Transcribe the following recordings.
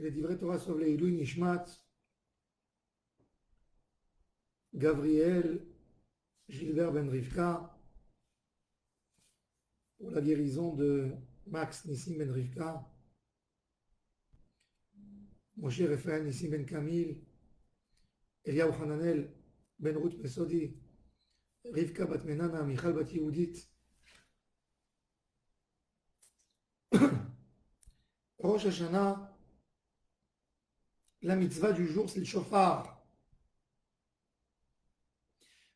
les divrei Torah sauvent les Ilui Nishmat, Gabriel, Gilbert Ben Rivka, pour la guérison de Max Nissim Ben Rivka, Moshe Raphaël Nissim Ben Kamil, Eliyahu Hananel Ben Ruth Mesodi, Rivka Bat Menana, Michal Bat Yehudit, Rosh Hashanah, la mitzvah du jour, c'est le shofar.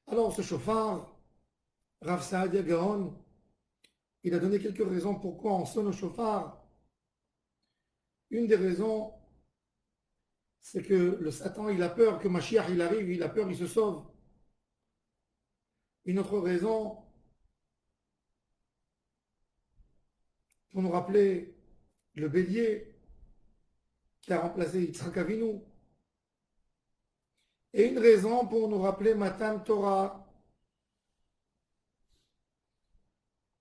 Alors ce shofar, Rav Saadia Gaon, il a donné quelques raisons pourquoi on sonne au shofar. Une des raisons, c'est que le Satan, il a peur que Mashiach, il arrive, il a peur, il se sauve. Une autre raison, pour nous rappeler le bélier qui a remplacé Yitzhak Avinu. Et une raison pour nous rappeler Matan Torah.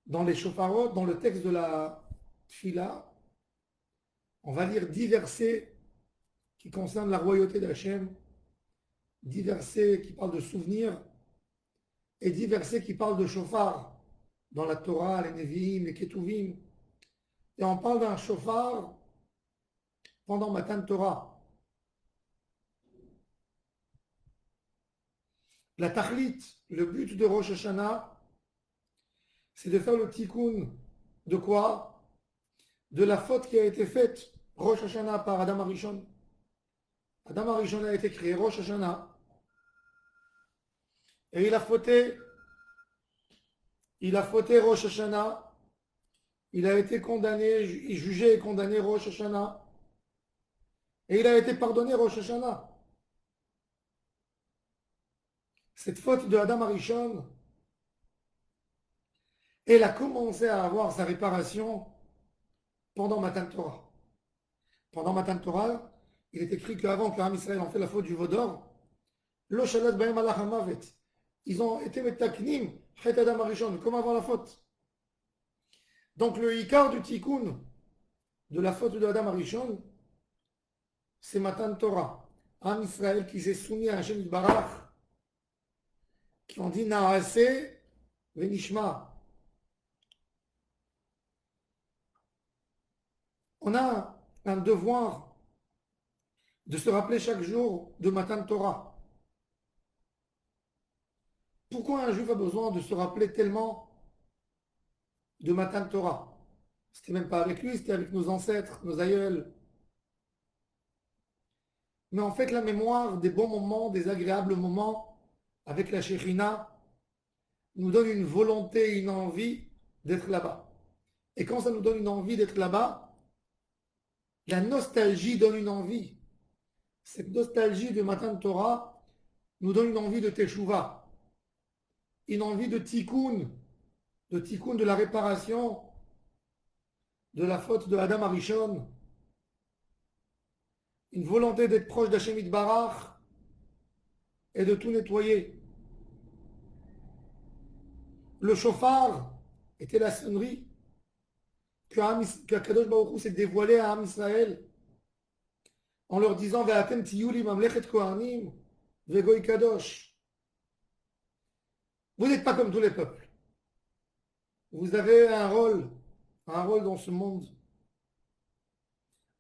Dans les shofarot, dans le texte de la Tfila, on va lire 10 versets qui concernent la royauté d'Hachem, 10 versets qui parlent de souvenirs et 10 versets qui parlent de shofar dans la Torah, les Nevi'im, les Ketuvim. Et on parle d'un shofar pendant Matan Torah. La Tachlit, le but de Rosh Hashanah, c'est de faire le tikkun de quoi? De la faute qui a été faite Rosh Hashanah par Adam Arishon. Adam Arishon a été créé Rosh Hashanah. Et il a fauté Rosh Hashanah. Il a été condamné, jugé et condamné Rosh Hashanah. Et il a été pardonné Rosh Hashanah. Cette faute de Adam Arishon, elle a commencé à avoir sa réparation pendant Matan Torah. Pendant Matan Torah, il est écrit qu'avant que Ham Israël en fait la faute du Vaudor, Lo shalat b'hem alach hamavet. Ils ont été metaknim, chet Adam Arishon, comme avant la faute. Donc le Ikar du Tikkun, de la faute de Adam Arishon, c'est Matan Torah. Ham Israël qui s'est soumis à Hashem Barach, qui ont dit Naase Venishma. On a un devoir de se rappeler chaque jour de Matan Torah. Pourquoi un juif a besoin de se rappeler tellement de Matan Torah? C'était même pas avec lui, c'était avec nos ancêtres, nos aïeuls. Mais en fait, la mémoire des bons moments, des agréables moments avec la Shekhinah nous donne une volonté, une envie d'être là-bas. Et quand ça nous donne une envie d'être là-bas, la nostalgie donne une envie. Cette nostalgie de Matan Torah nous donne une envie de Teshuvah, une envie de tikkun de la réparation de la faute de Adam Arishon, une volonté d'être proche d'Hashem Barach et de tout nettoyer. Le shofar était la sonnerie que Kadosh Baruch Hu s'est dévoilé à Am Israël en leur disant Ve'atem tiyuli mamlechet kohanim ve'goy kadosh. Vous n'êtes pas comme tous les peuples. Vous avez un rôle dans ce monde,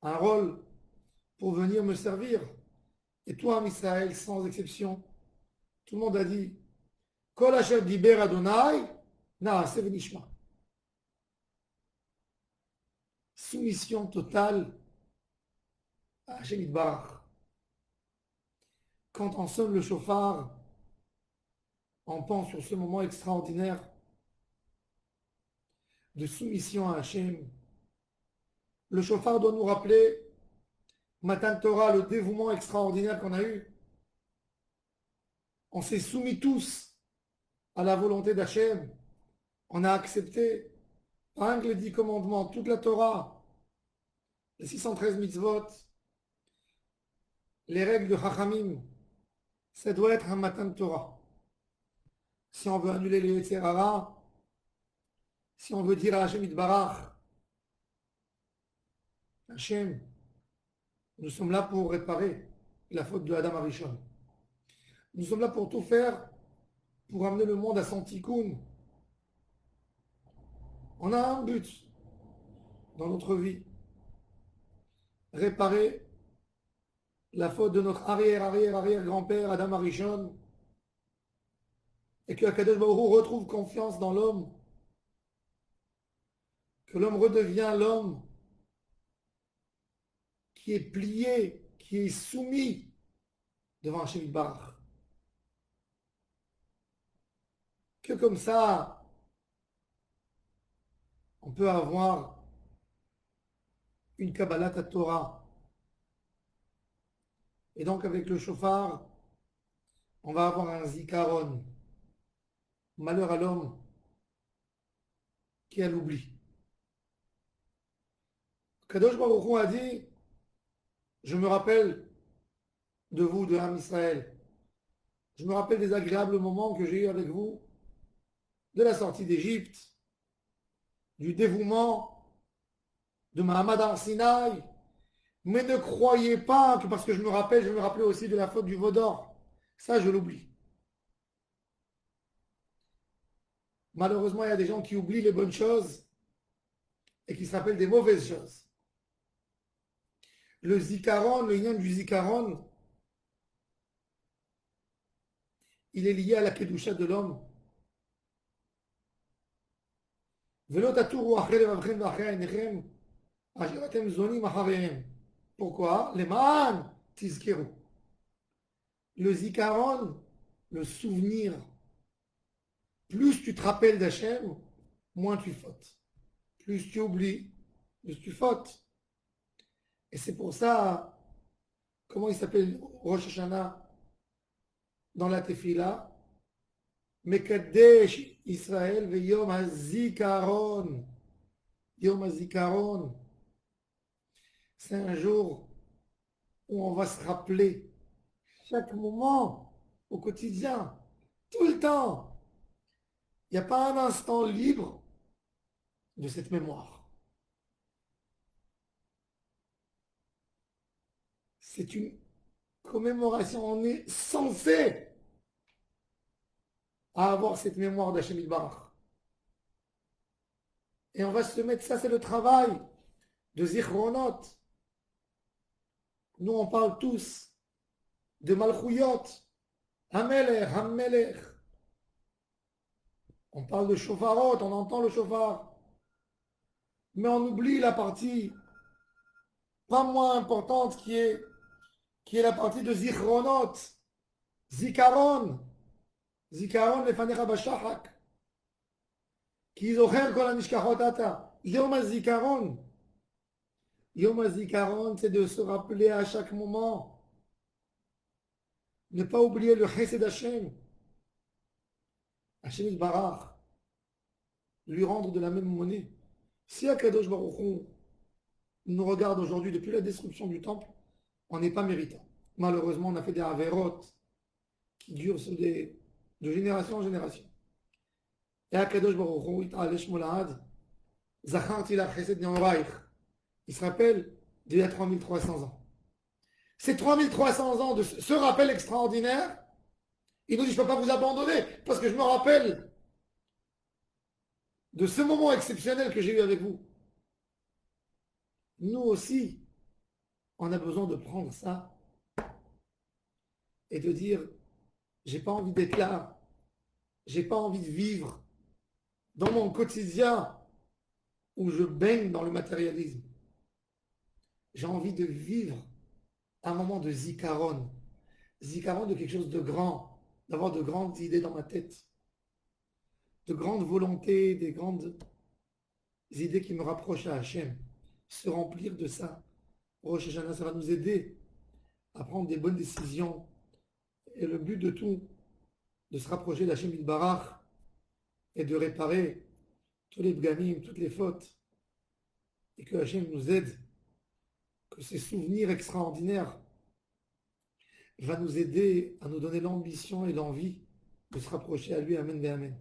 un rôle pour venir me servir. Et toi, Am Israël, sans exception, tout le monde a dit Kol asher diber Adonai na'aseh v'nishma. Soumission totale à Hashem Barach. Quand on sonne le shofar, on pense sur ce moment extraordinaire de soumission à Hashem. Le shofar doit nous rappeler Matan Torah, le dévouement extraordinaire qu'on a eu. On s'est soumis tous à la volonté d'Hachem. On a accepté, rien que les 10 commandements, toute la Torah, les 613 mitzvot, les règles de Chachamim. Ça doit être un Matan Torah. Si on veut annuler les Yetzer Hara, si on veut dire à Hashem Barach, Hashem, Nous sommes là pour réparer la faute de Adam Arishon. Nous sommes là pour tout faire pour amener le monde à son tikkun. On a un but dans notre vie. Réparer la faute de notre arrière-arrière-arrière-grand-père Adam Arishon et que Akadosh Baruch Hu retrouve confiance dans l'homme, que l'homme redevient l'homme qui est plié, qui est soumis devant Hachem Barach. Que comme ça, on peut avoir une Kabbalat à Torah. Et donc avec le shofar, on va avoir un zikaron. Malheur à l'homme qui a l'oubli. Kadosh Baruch Hu a dit, je me rappelle de vous, de l'âme Israël. Je me rappelle des agréables moments que j'ai eus avec vous, de la sortie d'Égypte, du dévouement, de Mahamad Arsinaï. Mais ne croyez pas que parce que je me rappelais aussi de la faute du veau d'or. Ça, je l'oublie. Malheureusement, il y a des gens qui oublient les bonnes choses et qui se rappellent des mauvaises choses. Le zikaron, le lien du zikaron, il est lié à la kedusha de l'homme. Pourquoi? Leman tizkeru. Le zikaron, le souvenir. Plus tu te rappelles d'Hachem, moins tu fautes. Plus tu oublies, plus tu fautes. Et c'est pour ça, comment il s'appelle Rosh Hashanah dans la Tefila? Mekadesh Israël ve Yom HaZikaron. Yom HaZikaron. C'est un jour où on va se rappeler chaque moment au quotidien, tout le temps. Il n'y a pas un instant libre de cette mémoire. C'est une commémoration. On est censé avoir cette mémoire d'Hachem Barach. Et on va se mettre, ça c'est le travail de Zichronot. Nous on parle tous de Malchouyot, Hamelech, Hamelech. On parle de Shofarot, on entend le Shofar. Mais on oublie la partie pas moins importante qui est la partie de Zichronot, Zikaron, Zikaron lefanecha bashachak, ki zocher kol hanishkachot ata, Yom HaZikaron. Yom HaZikaron, c'est de se rappeler à chaque moment, ne pas oublier le Chesed Hashem, Hashem Barach, lui rendre de la même monnaie. Si Akadosh Baruch Hu nous regarde aujourd'hui depuis la destruction du temple, on n'est pas méritant. Malheureusement, on a fait des avérotes qui durent de génération en génération. Et Akadosh Baruch Hu, It'alesh Molad, Zacharti la Chesed Neoraich. Il se rappelle d'il y a 3300 ans. Ces 3300 ans de ce rappel extraordinaire, il nous dit, je ne peux pas vous abandonner, parce que je me rappelle de ce moment exceptionnel que j'ai eu avec vous. Nous aussi, on a besoin de prendre ça et de dire, j'ai pas envie d'être là, j'ai pas envie de vivre dans mon quotidien où je baigne dans le matérialisme. J'ai envie de vivre un moment de zikaron, zikaron de quelque chose de grand, d'avoir de grandes idées dans ma tête, de grandes volontés, des grandes idées qui me rapprochent à Hachem, se remplir de ça. Rosh Hashanah, ça va nous aider à prendre des bonnes décisions. Et le but de tout, de se rapprocher d'Hachem Barach et de réparer tous les bgamim, toutes les fautes, et que Hachem nous aide, que ces souvenirs extraordinaires va nous aider à nous donner l'ambition et l'envie de se rapprocher à lui. Amen, Amen.